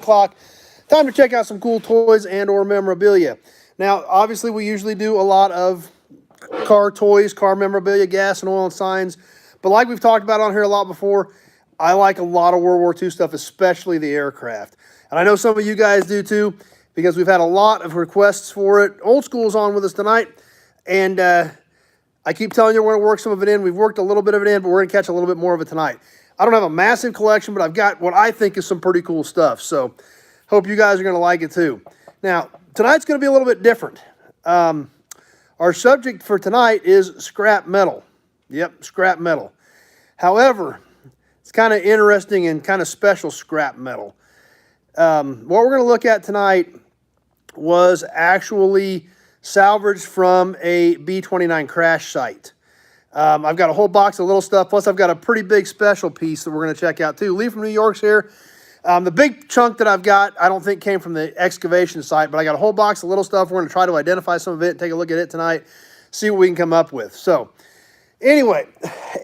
o'clock. Time to check out some cool toys and or memorabilia. Now, obviously, we usually do a lot of car toys, car memorabilia, gas and oil and signs. But like we've talked about on here a lot before, I like a lot of World War II stuff, especially the aircraft. And I know some of you guys do too, because we've had a lot of requests for it. Old School's on with us tonight. And I keep telling you we're going to work some of it in. We've worked a little bit of it in, but we're going to catch a little bit more of it tonight. I don't have a massive collection, but I've got what I think is some pretty cool stuff. So hope you guys are going to like it too. Now, tonight's going to be a little bit different. Our subject for tonight is scrap metal. Yep, scrap metal. However, it's kind of interesting and kind of special scrap metal. What we're going to look at tonight was actually salvaged from a B-29 crash site. I've got a whole box of little stuff, plus I've got a pretty big special piece that we're going to check out too. Lee from New York's here. The big chunk that I've got, I don't think came from the excavation site, but I got a whole box of little stuff. We're going to try to identify some of it and take a look at it tonight, see what we can come up with. So anyway,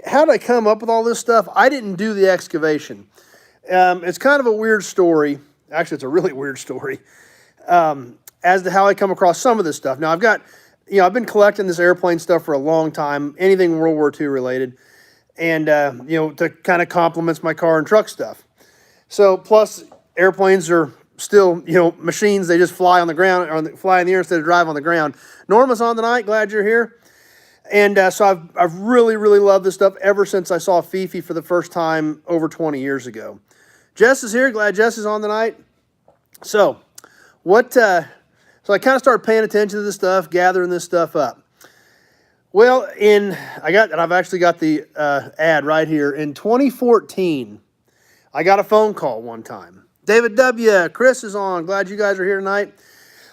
how did I come up with all this stuff? I didn't do the excavation. It's kind of a weird story. Actually, it's a really weird story as to how I come across some of this stuff. Now, I've been collecting this airplane stuff for a long time, anything World War II related, and, to kind of complements my car and truck stuff. So, plus, airplanes are still, machines. They just fly on the ground, or fly in the air instead of drive on the ground. Norma's on tonight. Glad you're here. And so I've really, really loved this stuff ever since I saw Fifi for the first time over 20 years ago. Jess is here. Glad Jess is on tonight. So, so I kind of started paying attention to this stuff, gathering this stuff up. Well, I've actually got the ad right here. In 2014, I got a phone call one time. David W., Chris is on. Glad you guys are here tonight.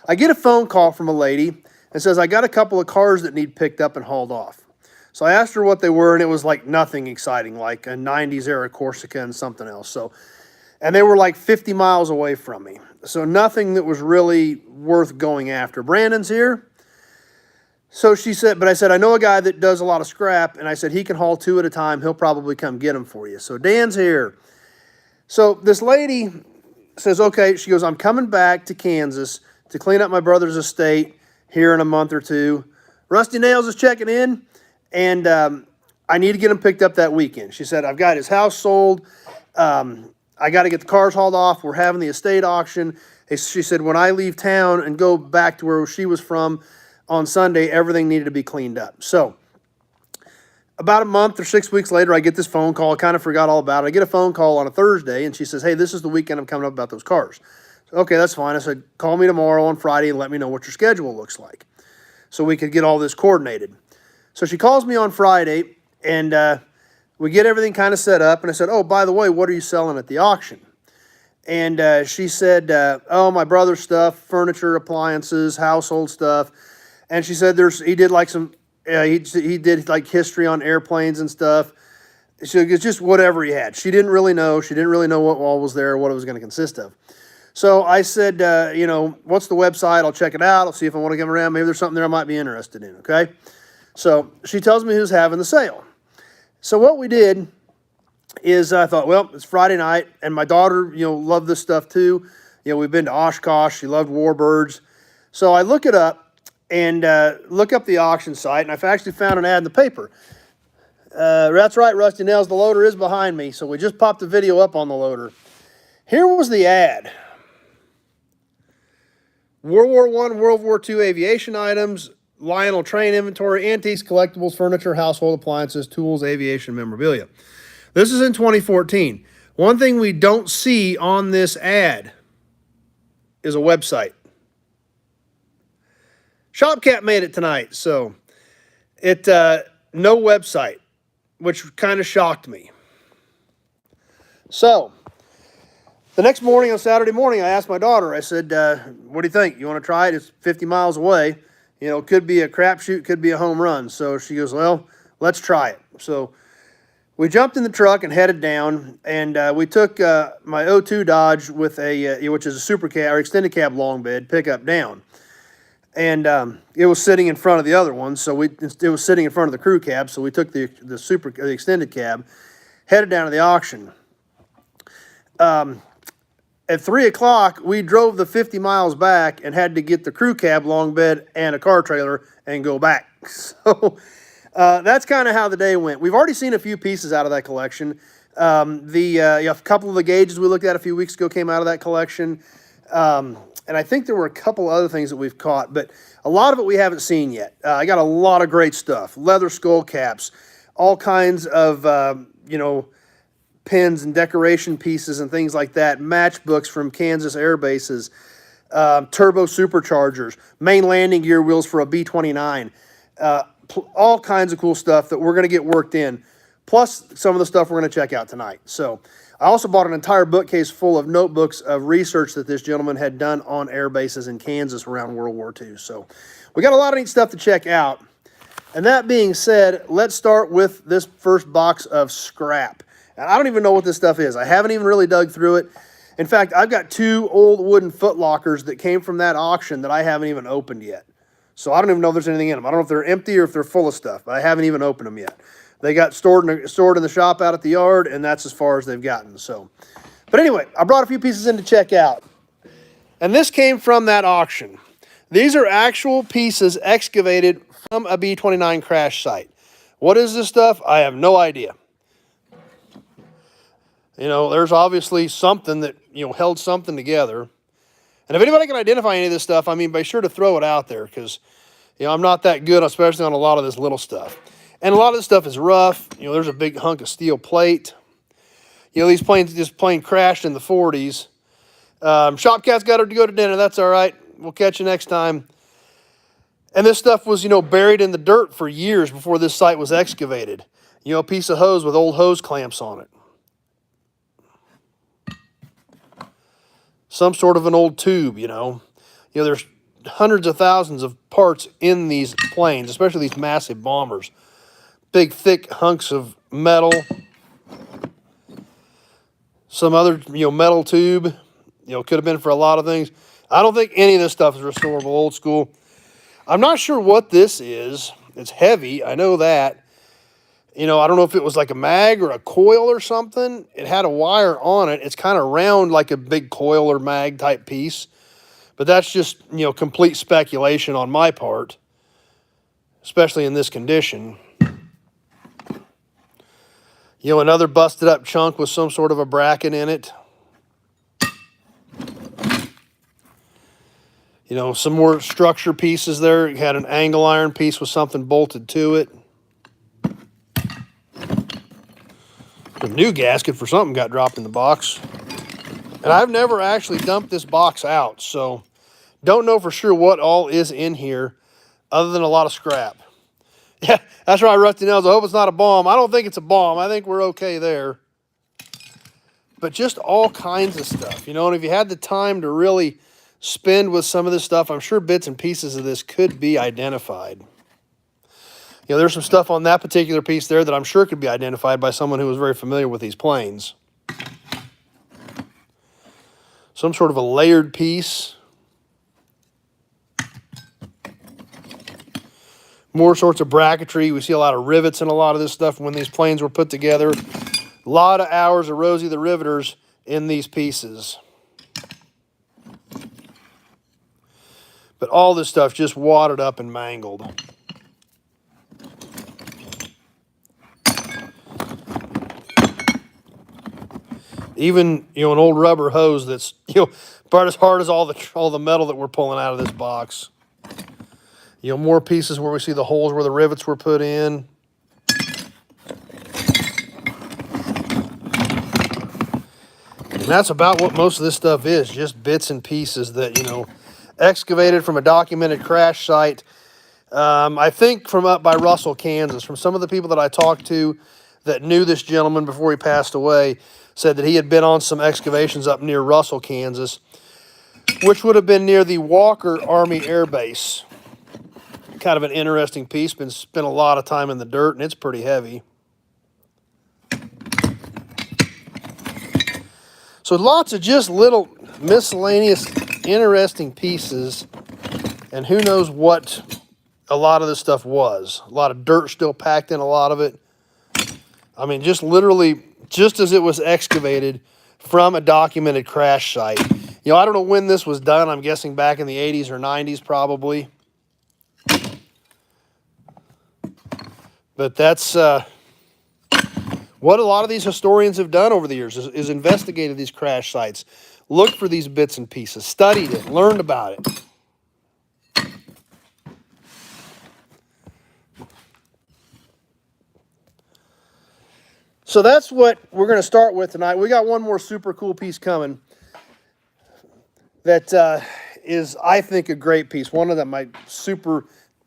I get a phone call from a lady and says, I got a couple of cars that need picked up and hauled off. So I asked her what they were, and it was like nothing exciting, like a 90s era Corsica and something else. And they were like 50 miles away from me. So nothing that was really worth going after. Brandon's here. So she said, but I said, I know a guy that does a lot of scrap. And I said, he can haul 2 at a time. He'll probably come get them for you. So Dan's here. So this lady says, okay, she goes, I'm coming back to Kansas to clean up my brother's estate here in a month or two. Rusty Nails is checking in, and I need to get him picked up that weekend. She said, I've got his house sold. I got to get the cars hauled off. We're having the estate auction. She said, when I leave town and go back to where she was from on Sunday, everything needed to be cleaned up. So about a month or 6 weeks later, I get this phone call. I kind of forgot all about it. I get a phone call on a Thursday, and she says, hey, this is the weekend I'm coming up about those cars. So, okay, that's fine. I said, call me tomorrow on Friday and let me know what your schedule looks like so we could get all this coordinated. So she calls me on Friday, and we get everything kind of set up. And I said, oh, by the way, what are you selling at the auction? And she said, oh, my brother's stuff, furniture, appliances, household stuff. And she said he did like some... he did like history on airplanes and stuff. So it's just whatever he had. She didn't really know. She didn't really know what all was there, what it was going to consist of. So I said, what's the website? I'll check it out. I'll see if I want to come around. Maybe there's something there I might be interested in, okay? So she tells me who's having the sale. So what we did is I thought, well, it's Friday night, and my daughter, loved this stuff too. We've been to Oshkosh. She loved warbirds. So I look it up. And look up the auction site, and I've actually found an ad in the paper. That's right, Rusty Nails, the loader is behind me, so we just popped the video up on the loader. Here was the ad. World War I, World War II aviation items, Lionel train inventory, antiques, collectibles, furniture, household appliances, tools, aviation memorabilia. This is in 2014. One thing we don't see on this ad is a website. ShopCat made it tonight, so no website, which kind of shocked me. So the next morning, on Saturday morning, I asked my daughter, I said, what do you think? You want to try it? It's 50 miles away. Could be a crapshoot, could be a home run. So she goes, well, let's try it. So we jumped in the truck and headed down, and we took my 02 Dodge with which is a super cab or extended cab long bed pickup down. And it was sitting in front of the other one, so it was sitting in front of the crew cab. So we took the extended cab, headed down to the auction. At 3 o'clock, we drove the 50 miles back and had to get the crew cab, long bed, and a car trailer and go back. So that's kind of how the day went. We've already seen a few pieces out of that collection. A couple of the gauges we looked at a few weeks ago came out of that collection. And I think there were a couple other things that we've caught, but a lot of it we haven't seen yet. I got a lot of great stuff. Leather skull caps, all kinds of, pins and decoration pieces and things like that. Matchbooks from Kansas air bases, turbo superchargers, main landing gear wheels for a B-29, all kinds of cool stuff that we're going to get worked in, plus some of the stuff we're going to check out tonight. So I also bought an entire bookcase full of notebooks of research that this gentleman had done on air bases in Kansas around World War II. So we got a lot of neat stuff to check out. And that being said, let's start with this first box of scrap. And I don't even know what this stuff is. I haven't even really dug through it. In fact, I've got 2 old wooden foot lockers that came from that auction that I haven't even opened yet. So I don't even know if there's anything in them. I don't know if they're empty or if they're full of stuff, but I haven't even opened them yet. They got stored in the shop out at the yard, and that's as far as they've gotten. So, but anyway, I brought a few pieces in to check out. And this came from that auction. These are actual pieces excavated from a B-29 crash site. What is this stuff? I have no idea. There's obviously something that, held something together. And if anybody can identify any of this stuff, be sure to throw it out there because, I'm not that good, especially on a lot of this little stuff. And a lot of this stuff is rough. There's a big hunk of steel plate. These planes just plain crashed in the 40s. Shopcat's got to go to dinner. That's all right. We'll catch you next time. And this stuff was, buried in the dirt for years before this site was excavated. A piece of hose with old hose clamps on it. Some sort of an old tube, there's hundreds of thousands of parts in these planes, especially these massive bombers. Big, thick hunks of metal. Some other, metal tube. Could have been for a lot of things. I don't think any of this stuff is restorable, old school. I'm not sure what this is. It's heavy, I know that. I don't know if it was like a mag or a coil or something. It had a wire on it. It's kind of round like a big coil or mag type piece. But that's just, complete speculation on my part, especially in this condition. Another busted up chunk with some sort of a bracket in it. Some more structure pieces there. It had an angle iron piece with something bolted to it. A new gasket for something got dropped in the box. And I've never actually dumped this box out, so don't know for sure what all is in here other than a lot of scrap. Yeah, that's right, Rusty Nails. I hope it's not a bomb. I don't think it's a bomb. I think we're okay there. But just all kinds of stuff, and if you had the time to really spend with some of this stuff, I'm sure bits and pieces of this could be identified. There's some stuff on that particular piece there that I'm sure could be identified by someone who was very familiar with these planes. Some sort of a layered piece. More sorts of bracketry. We see a lot of rivets in a lot of this stuff when these planes were put together. A lot of hours of Rosie the Riveters in these pieces. But all this stuff just wadded up and mangled. Even, an old rubber hose that's, about as hard as all the metal that we're pulling out of this box. More pieces where we see the holes where the rivets were put in. And that's about what most of this stuff is, just bits and pieces that, excavated from a documented crash site. I think from up by Russell, Kansas. From some of the people that I talked to that knew this gentleman before he passed away, said that he had been on some excavations up near Russell, Kansas, which would have been near the Walker Army Air Base. Kind of an interesting piece. Spent a lot of time in the dirt, and it's pretty heavy. So lots of just little miscellaneous interesting pieces, and who knows what a lot of this stuff was. A lot of dirt still packed in a lot of it. Just literally, just as it was excavated from a documented crash site. You know, I don't know when this was done. I'm guessing back in the 80s or 90s probably. But that's what a lot of these historians have done over the years is investigated these crash sites, looked for these bits and pieces, studied it, learned about it. So that's what we're going to start with tonight. We got one more super cool piece coming that is, I think, a great piece. One of them,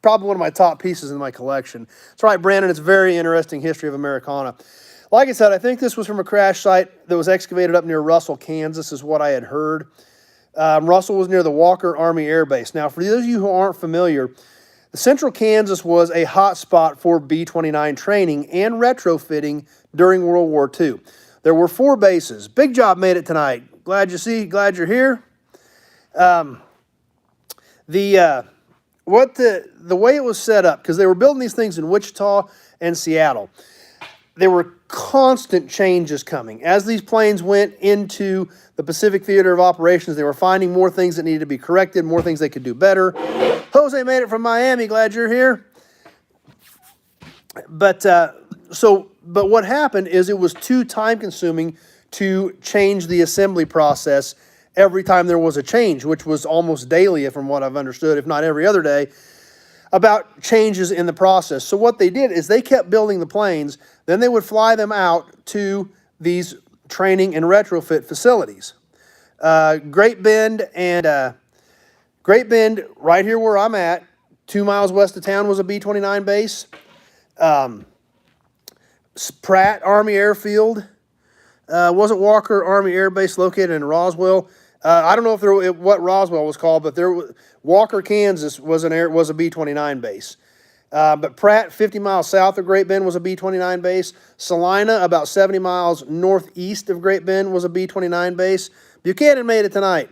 probably one of my top pieces in my collection. That's right, Brandon. It's a very interesting history of Americana. Like I said, I think this was from a crash site that was excavated up near Russell, Kansas, is what I had heard. Russell was near the Walker Army Air Base. Now, for those of you who aren't familiar, Central Kansas was a hot spot for B-29 training and retrofitting during World War II. There were 4 bases. Big Job made it tonight. Glad you're here. The way it was set up, because they were building these things in Wichita and Seattle, there were constant changes coming. As these planes went into the Pacific Theater of Operations, they were finding more things that needed to be corrected, more things they could do better. Jose made it from Miami. Glad you're here. But what happened is it was too time-consuming to change the assembly process every time there was a change, which was almost daily, from what I've understood, if not every other day, about changes in the process. So what they did is they kept building the planes, then they would fly them out to these training and retrofit facilities. Great Bend, right here where I'm at, 2 miles west of town, was a B-29 base. Pratt Army Airfield, wasn't Walker Army Air Base located in Roswell? I don't know what Roswell was called, but Walker, Kansas was a B-29 base. But Pratt, 50 miles south of Great Bend, was a B-29 base. Salina, about 70 miles northeast of Great Bend, was a B-29 base. Buchanan made it tonight.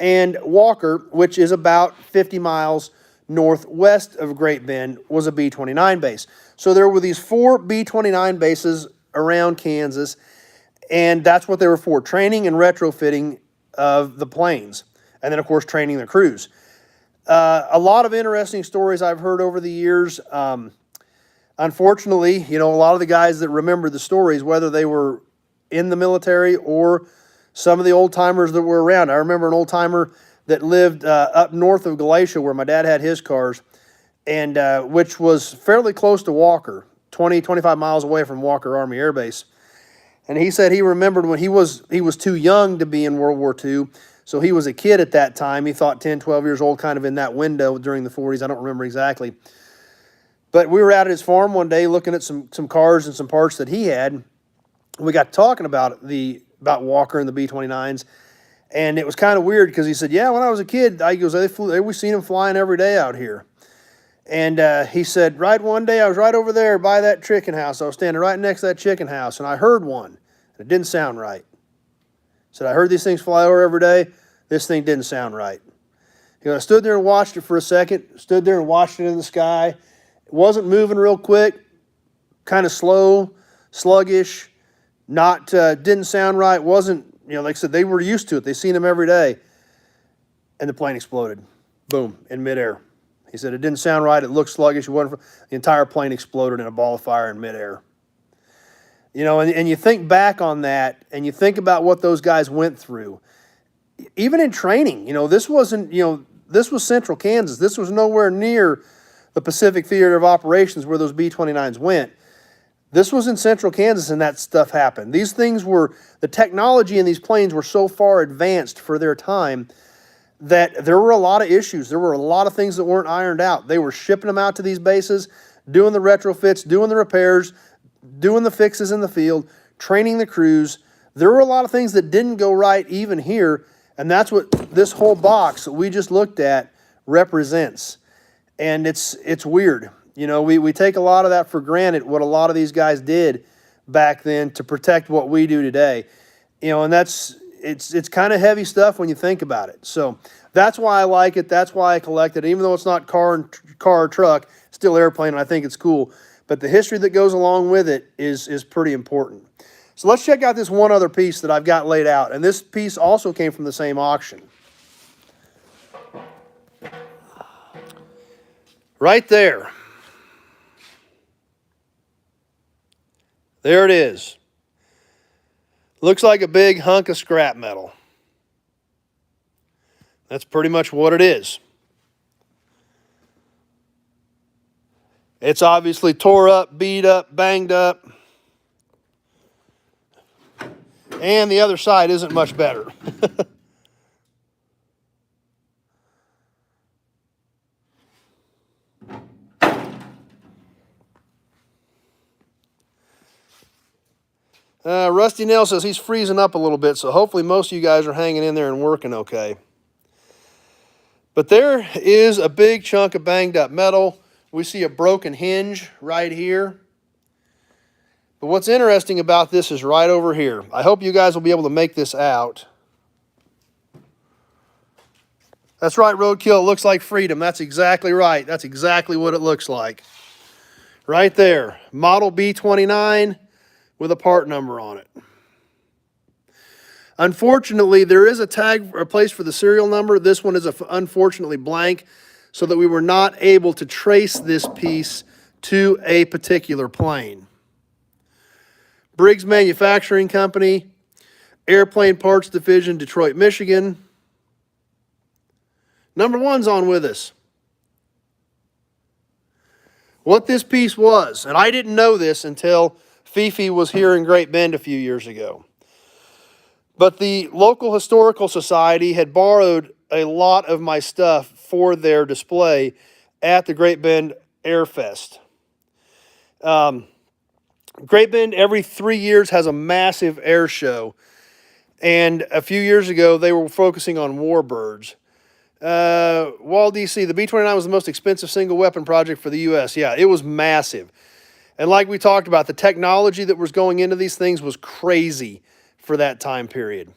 And Walker, which is about 50 miles northwest of Great Bend, was a B-29 base. So there were these 4 B-29 bases around Kansas, and that's what they were for, training and retrofitting of the planes, and then, of course, training the crews. A lot of interesting stories I've heard over the years. Unfortunately, a lot of the guys that remember the stories, whether they were in the military or some of the old-timers that were around. I remember an old-timer that lived up north of Galatia where my dad had his cars, and which was fairly close to Walker, 20, 25 miles away from Walker Army Air Base. And he said he remembered when he was too young to be in World War II, so he was a kid at that time. He thought 10, 12 years old, kind of in that window during the 40s. I don't remember exactly. But we were out at his farm one day looking at some cars and some parts that he had. We got talking about Walker and the B-29s, and it was kind of weird because he said, yeah, when I was a kid, we seen them flying every day out here. And he said, right one day I was right over there by that chicken house. I was standing right next to that chicken house, and I heard one. It didn't sound right. He said, I heard these things fly over every day. This thing didn't sound right. I stood there and watched it for a second, stood there and watched it in the sky. It wasn't moving real quick, kind of slow, sluggish, didn't sound right. Wasn't, like I said, they were used to it. They seen them every day. And the plane exploded. Boom, in midair. He said it didn't sound right. It looked sluggish. The entire plane exploded in a ball of fire in midair. And you think back on that, and you think about what those guys went through. Even in training, this wasn't, this was Central Kansas. This was nowhere near the Pacific Theater of Operations where those B-29s went. This was in Central Kansas, and that stuff happened. These things the technology in these planes were so far advanced for their time that there were a lot of issues. There were a lot of things that weren't ironed out. They were shipping them out to these bases, doing the retrofits, doing the repairs, doing the fixes in the field, training the crews. There were a lot of things that didn't go right even here, and that's what this whole box that we just looked at represents. And it's weird. We take a lot of that for granted, what a lot of these guys did back then to protect what we do today. And it's kind of heavy stuff when you think about it. So that's why I like it. That's why I collect it. Even though it's not car or truck, still airplane, and I think it's cool. But the history that goes along with it is pretty important. So let's check out this one other piece that I've got laid out. And this piece also came from the same auction. Right there. There it is. Looks like a big hunk of scrap metal. That's pretty much what it is. It's obviously tore up, beat up, banged up. And the other side isn't much better. Rusty Nail says he's freezing up a little bit, so hopefully most of you guys are hanging in there and working okay. But there is a big chunk of banged up metal. We see a broken hinge right here. But what's interesting about this is right over here. I hope you guys will be able to make this out. That's right, Roadkill. It looks like freedom. That's exactly right. That's exactly what it looks like. Right there. Model B-29 with a part number on it. Unfortunately, there is a tag or a place for the serial number. This one is unfortunately blank, so that we were not able to trace this piece to a particular plane. Briggs Manufacturing Company, Airplane Parts Division, Detroit, Michigan. Number one's on with us. What this piece was, and I didn't know this until Fifi was here in Great Bend a few years ago. But the local historical society had borrowed a lot of my stuff for their display at the Great Bend Air Fest. Great Bend every 3 years has a massive air show. And a few years ago, they were focusing on warbirds. Wall DC, the B-29 was the most expensive single weapon project for the U.S. Yeah, it was massive. And like we talked about, the technology that was going into these things was crazy for that time period.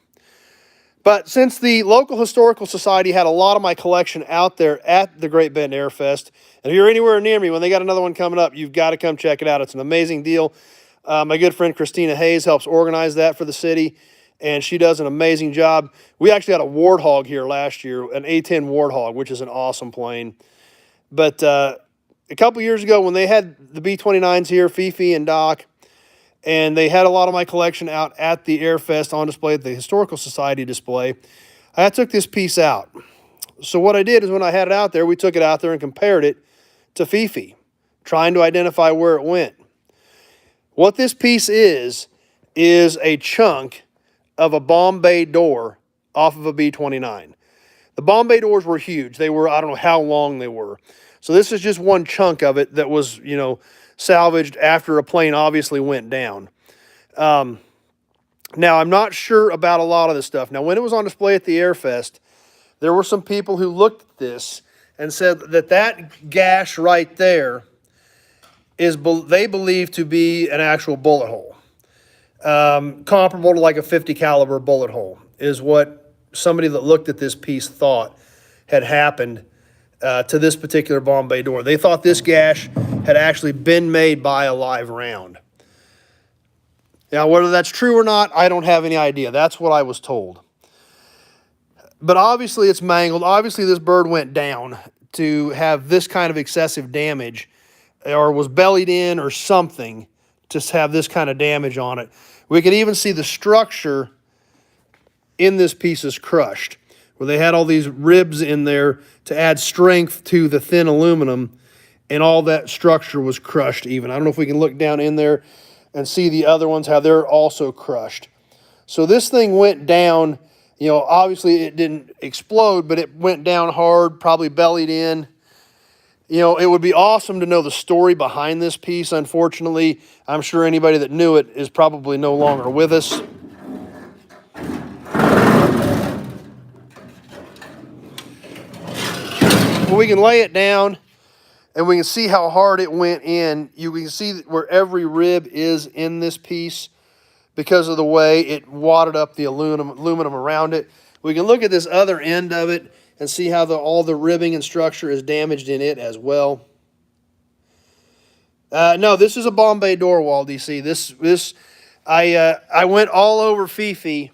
But since the local historical society had a lot of my collection out there at the Great Bend Air Fest, and if you're anywhere near me, when they got another one coming up, you've got to come check it out. It's an amazing deal. My good friend Christina Hayes helps organize that for the city, and she does an amazing job. We actually had a Warthog here last year, an A-10 Warthog, which is an awesome plane. But a couple years ago, when they had the B-29s here, Fifi and Doc, and they had a lot of my collection out at the Air Fest on display at the Historical Society display, I took this piece out. So what I did is when I had it out there, we took it out there and compared it to Fifi, trying to identify where it went. What this piece is a chunk of a Bombay door off of a B-29. The Bombay doors were huge. They were, I don't know how long they were. So this is just one chunk of it that was, you know, salvaged after a plane obviously went down. Now, I'm not sure about a lot of this stuff. Now, when it was on display at the Air Fest, there were some people who looked at this and said that that gash right there is, they believe to be an actual bullet hole. Comparable to like a 50 caliber bullet hole is what somebody that looked at this piece thought had happened to this particular Bombay door. They thought this gash had actually been made by a live round. Now, whether that's true or not, I don't have any idea. That's what I was told. But obviously it's mangled. Obviously this bird went down to have this kind of excessive damage, or was bellied in or something to have this kind of damage on it. We could even see the structure in this piece is crushed, where they had all these ribs in there to add strength to the thin aluminum, and all that structure was crushed even. I don't know if we can look down in there and see the other ones, how they're also crushed. So this thing went down, you know, obviously it didn't explode, but it went down hard, probably bellied in. You know, it would be awesome to know the story behind this piece. Unfortunately, I'm sure anybody that knew it is probably no longer with us. Well, we can lay it down and we can see how hard it went in. You can see where every rib is in this piece because of the way it wadded up the aluminum around it. We can look at this other end of it and see how all the ribbing and structure is damaged in it as well. No, this is a Bombay door wall, DC. This I went all over Fifi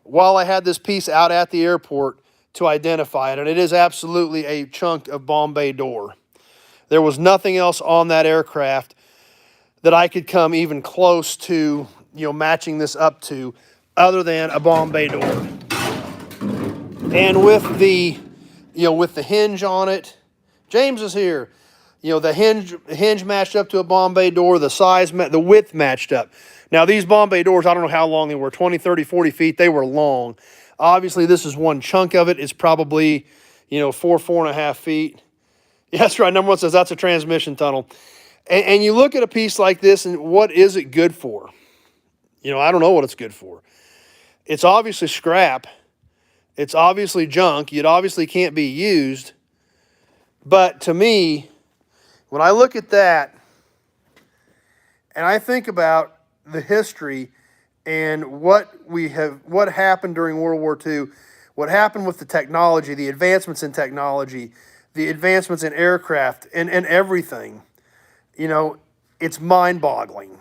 while I had this piece out at the airport to identify it, and it is absolutely a chunk of Bombay door. There was nothing else on that aircraft that I could come even close to, matching this up to, other than a Bombay door. And with the hinge on it, James is here. The hinge matched up to a Bombay door, the size, the width matched up. Now, these Bombay doors, I don't know how long they were, 20, 30, 40 feet. They were long. Obviously, this is one chunk of it. It's probably, 4.5 feet. Yeah, that's right. Number one says that's a transmission tunnel. And you look at a piece like this, and what is it good for? I don't know what it's good for. It's obviously scrap. It's obviously junk. It obviously can't be used. But to me, when I look at that, and I think about the history and what happened during World War II, what happened with the technology, the advancements in technology, the advancements in aircraft, and everything, it's mind-boggling.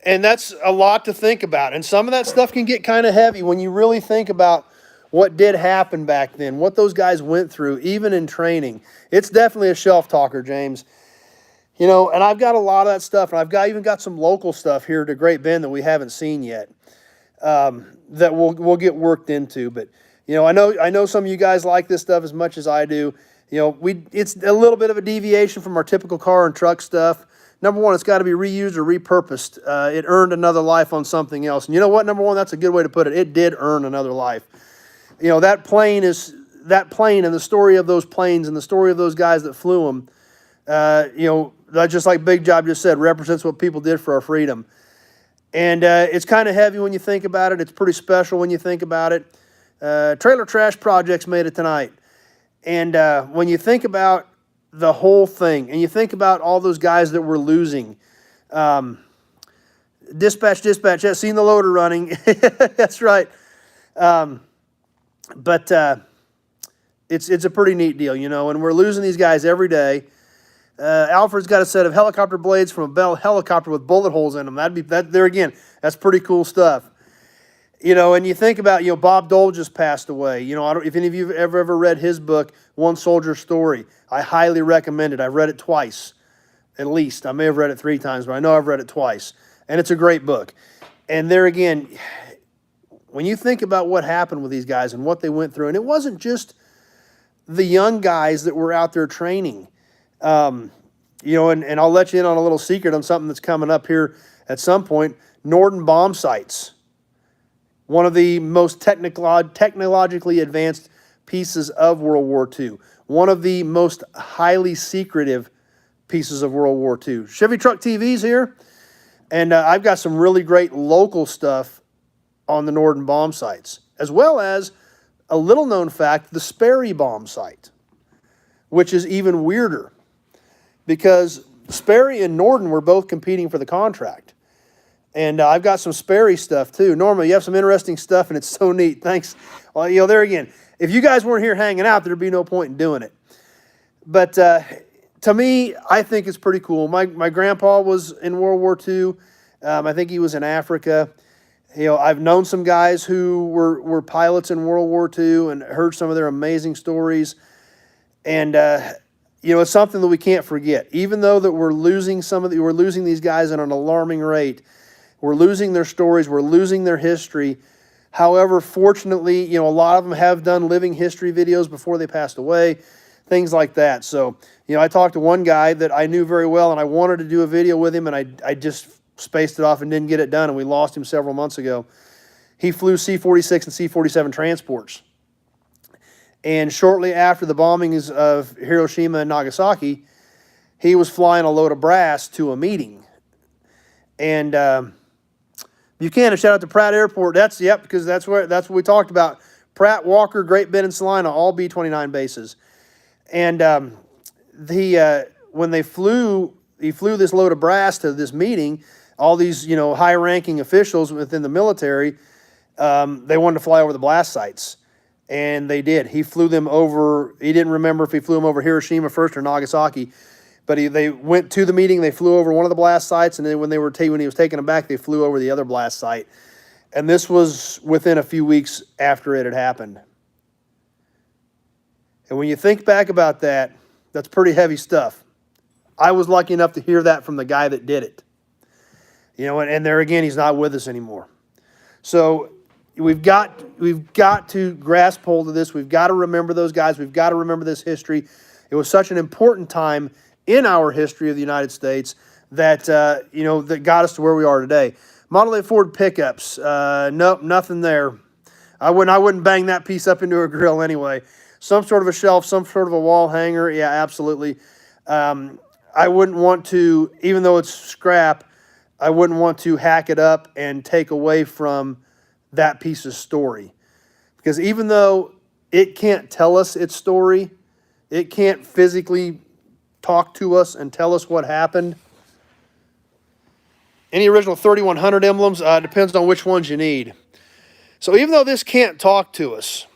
And that's a lot to think about. And some of that stuff can get kind of heavy when you really think about what did happen back then, what those guys went through, even in training. It's definitely a shelf talker, James. And I've got a lot of that stuff, and I've even got some local stuff here to Great Bend that we haven't seen yet, that we'll get worked into. But I know some of you guys like this stuff as much as I do. It's a little bit of a deviation from our typical car and truck stuff. Number one, it's got to be reused or repurposed. It earned another life on something else. And you know what? Number one, that's a good way to put it. It did earn another life. That plane and the story of those planes and the story of those guys that flew them, just like Big Job just said, represents what people did for our freedom. And it's kind of heavy when you think about it. It's pretty special when you think about it. Trailer Trash Projects made it tonight. And when you think about the whole thing, and you think about all those guys that we're losing, dispatch, yeah, seen the loader running. That's right. But it's a pretty neat deal, and we're losing these guys every day. Alfred's got a set of helicopter blades from a Bell helicopter with bullet holes in them. That's pretty cool stuff. And you think about, Bob Dole just passed away. I don't, if any of you have ever read his book, One Soldier's Story, I highly recommend it. I've read it twice, at least. I may have read it 3 times, but I know I've read it twice. And it's a great book. And there again, when you think about what happened with these guys and what they went through, and it wasn't just the young guys that were out there training. And I'll let you in on a little secret on something that's coming up here at some point. Norden bomb sights. One of the most technologically advanced pieces of World War II. One of the most highly secretive pieces of World War II. Chevy Truck TV's here. And I've got some really great local stuff on the Norden bomb sites, as well as a little-known fact, the Sperry bomb site, which is even weirder because Sperry and Norden were both competing for the contract. And I've got some Sperry stuff, too. Normally, you have some interesting stuff, and it's so neat. Thanks. Well, there again, if you guys weren't here hanging out, there'd be no point in doing it. But to me, I think it's pretty cool. My grandpa was in World War II. I think he was in Africa. I've known some guys who were pilots in World War II and heard some of their amazing stories. And, it's something that we can't forget. Even though that we're losing these guys at an alarming rate, we're losing their stories, we're losing their history. However, fortunately, a lot of them have done living history videos before they passed away, things like that. So, I talked to one guy that I knew very well, and I wanted to do a video with him, and I just spaced it off and didn't get it done, and we lost him several months ago. He flew C-46 and C-47 transports. And shortly after the bombings of Hiroshima and Nagasaki, he was flying a load of brass to a meeting. And Buchanan, shout out to Pratt Airport. Because that's what we talked about. Pratt, Walker, Great Bend, and Salina, all B-29 bases. And when he flew this load of brass to this meeting, all these high-ranking officials within the military, they wanted to fly over the blast sites. And they did. He flew them over. He didn't remember if he flew them over Hiroshima first or Nagasaki. But they went to the meeting. They flew over one of the blast sites, and then when he was taking them back, they flew over the other blast site. And this was within a few weeks after it had happened. And when you think back about that, that's pretty heavy stuff. I was lucky enough to hear that from the guy that did it. You know, and there again, he's not with us anymore. So we've got to grasp hold of this. We've got to remember those guys. We've got to remember this history. It was such an important time in our history of the United States that, that got us to where we are today. Model 8 Ford pickups, nope, nothing there. I wouldn't bang that piece up into a grill anyway. Some sort of a shelf, some sort of a wall hanger, yeah, absolutely. I wouldn't want to, even though it's scrap, I wouldn't want to hack it up and take away from that piece of story. Because even though it can't tell us its story, it can't physically talk to us and tell us what happened. Any original 3100 emblems, depends on which ones you need. So even though this can't talk to us,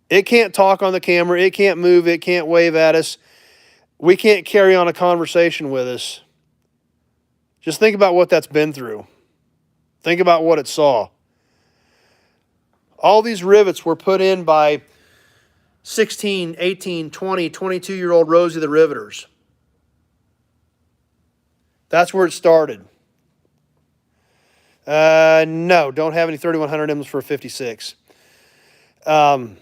it can't talk on the camera, it can't move, it can't wave at us, we can't carry on a conversation with us. Just think about what that's been through. Think about what it saw. All these rivets were put in by 16, 18, 20, 22-year-old Rosie the Riveters. That's where it started. No, don't have any 3100 emblems for a 56. Then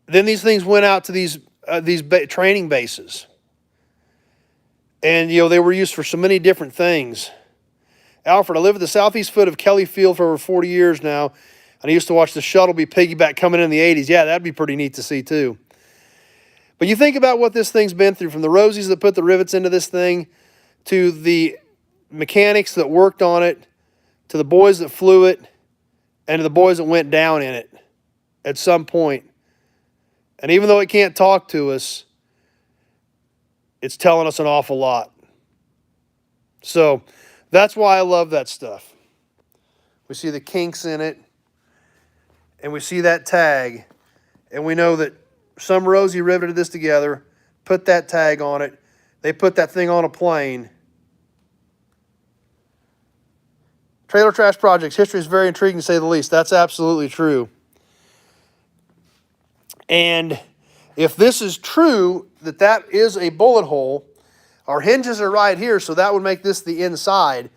these things went out to these training bases. And, they were used for so many different things. Alfred, I live at the southeast foot of Kelly Field for over 40 years now. And I used to watch the Shuttlebee piggyback coming in the 80s. Yeah, that'd be pretty neat to see too. But you think about what this thing's been through, from the Rosies that put the rivets into this thing, to the mechanics that worked on it, to the boys that flew it, and to the boys that went down in it at some point. And even though it can't talk to us, it's telling us an awful lot. So that's why I love that stuff. We see the kinks in it, and we see that tag, and we know that some Rosie riveted this together, put that tag on it, they put that thing on a plane. Trailer trash projects, history is very intriguing to say the least. That's absolutely true. And if this is true, that is a bullet hole, our hinges are right here, so that would make this the inside.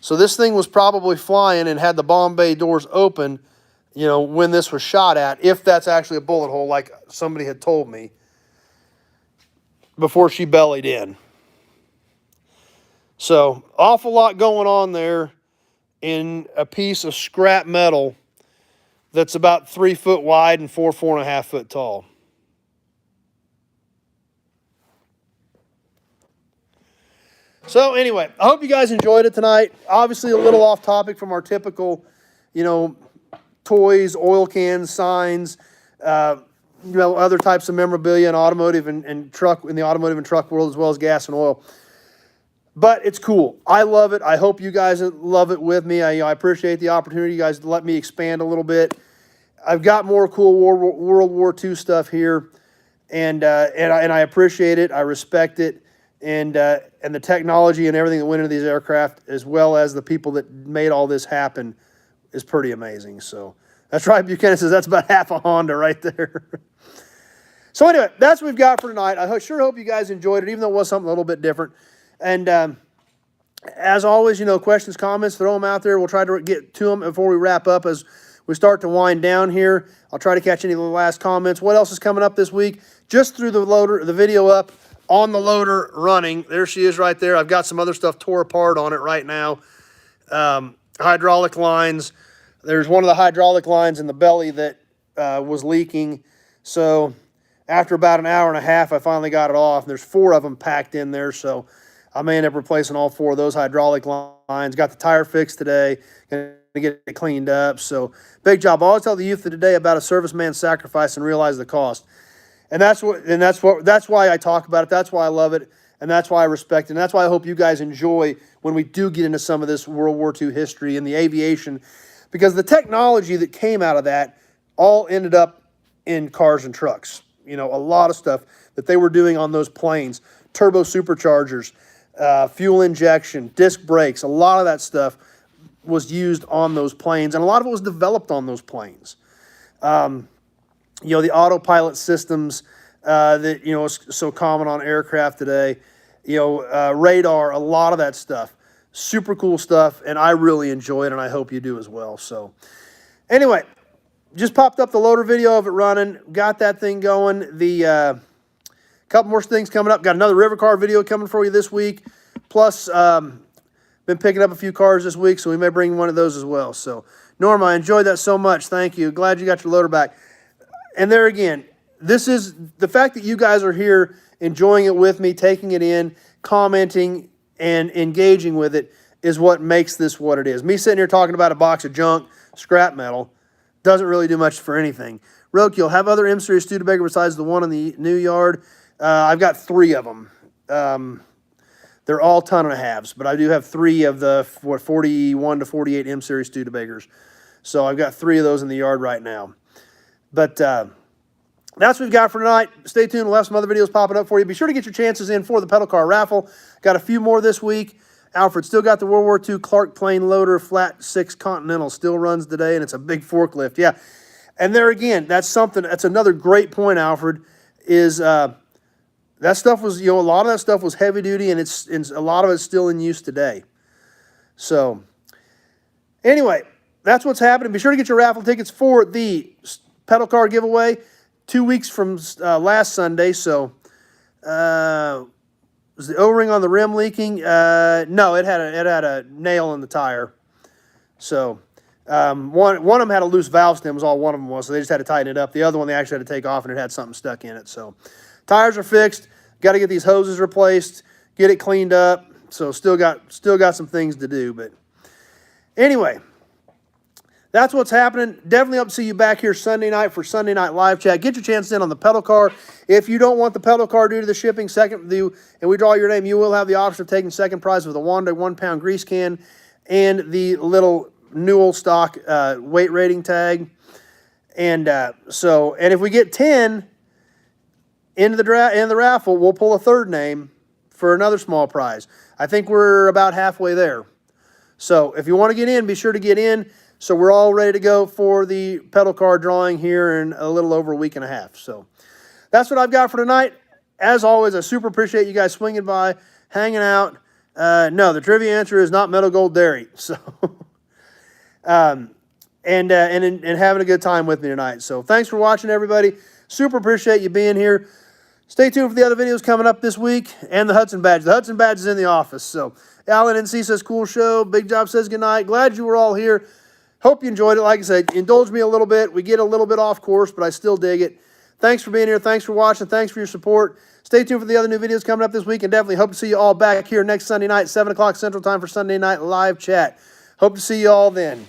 So this thing was probably flying and had the bombay doors open, when this was shot at, if that's actually a bullet hole like somebody had told me before she bellied in. So, awful lot going on there in a piece of scrap metal that's about 3 foot wide and 4.5 foot tall. So anyway, I hope you guys enjoyed it tonight. Obviously a little off topic from our typical, toys, oil cans, signs, other types of memorabilia in automotive and truck, in the automotive and truck world, as well as gas and oil. But it's cool. I love it. I hope you guys love it with me. I appreciate the opportunity, you guys, to let me expand a little bit. I've got more cool World War II stuff here, and I appreciate it. I respect it, and the technology and everything that went into these aircraft, as well as the people that made all this happen, is pretty amazing. So that's right. Buchanan says that's about half a Honda right there. So anyway, that's what we've got for tonight. I sure hope you guys enjoyed it, even though it was something a little bit different. And as always, questions, comments, throw them out there. We'll try to get to them before we wrap up as we start to wind down here. I'll try to catch any of the last comments. What else is coming up this week? Just threw the video up on the loader running. There she is right there. I've got some other stuff tore apart on it right now. Hydraulic lines. There's one of the hydraulic lines in the belly that was leaking. So after about an hour and a half, I finally got it off. There's 4 of them packed in there, so I may end up replacing all 4 of those hydraulic lines. Got the tire fixed today. Gonna get it cleaned up. So big job. I always tell the youth of today about a serviceman's sacrifice and realize the cost. And that's why I talk about it. That's why I love it, and that's why I respect it. And that's why I hope you guys enjoy when we do get into some of this World War II history and the aviation, because the technology that came out of that all ended up in cars and trucks. A lot of stuff that they were doing on those planes turbo superchargers, fuel injection, disc brakes. A lot of that stuff was used on those planes, and a lot of it was developed on those planes. You know, the autopilot systems that, you know, is so common on aircraft today. You know, radar, a lot of that stuff. Super cool stuff, and I really enjoy it, and I hope you do as well. So, anyway, just popped up the loader video of it running. Got that thing going. The couple more things coming up. Got another river car video coming for you this week. Plus, been picking up a few cars this week, so we may bring one of those as well. So, Norma, I enjoyed that so much. Thank you. Glad you got your loader back. And there again, this is the fact that you guys are here enjoying it with me, taking it in, commenting, and engaging with it is what makes this what it is. Me sitting here talking about a box of junk, scrap metal, doesn't really do much for anything. Roadkill, have other M-Series Studebaker besides the one in the new yard? I've got 3 of them. They're all ton and a halves, but I do have 3 of the 41 to 48 M-Series Studebakers. So I've got 3 of those in the yard right now. But that's what we've got for tonight. Stay tuned. We'll have some other videos popping up for you. Be sure to get your chances in for the pedal car raffle. Got a few more this week. Alfred still got the World War II Clark plane loader, flat 6 Continental. Still runs today, and it's a big forklift. Yeah. And there again, that's something, that's another great point, Alfred, is that stuff was, you know, a lot of that stuff was heavy duty, and a lot of it's still in use today. So, anyway, that's what's happening. Be sure to get your raffle tickets for the pedal car giveaway 2 weeks from last Sunday. So, was the O-ring on the rim leaking? No, it had a nail in the tire. So, one of them had a loose valve stem, was all one of them was, so they just had to tighten it up. The other one they actually had to take off, and it had something stuck in it. So, tires are fixed. Got to get these hoses replaced, get it cleaned up. So, still got some things to do. But anyway, that's what's happening. Definitely hope to see you back here Sunday night for Sunday Night Live Chat. Get your chance in on the pedal car. If you don't want the pedal car due to the shipping, and we draw your name, you will have the option of taking second prize with a Wanda 1-pound grease can and the little Newell stock weight rating tag. And and if we get 10 into the raffle, we'll pull a third name for another small prize. I think we're about halfway there. So if you want to get in, be sure to get in. So we're all ready to go for the pedal car drawing here in a little over a week and a half. So that's what I've got for tonight. As always, I super appreciate you guys swinging by, hanging out. No, the trivia answer is not Metal Gold Dairy. So, and having a good time with me tonight. So thanks for watching, everybody. Super appreciate you being here. Stay tuned for the other videos coming up this week and the Hudson Badge. The Hudson Badge is in the office. So Alan NC says, cool show. Big Job says goodnight. Glad you were all here. Hope you enjoyed it. Like I said, indulge me a little bit. We get a little bit off course, but I still dig it. Thanks for being here. Thanks for watching. Thanks for your support. Stay tuned for the other new videos coming up this week, and definitely hope to see you all back here next Sunday night, 7 o'clock Central Time for Sunday Night Live Chat. Hope to see you all then.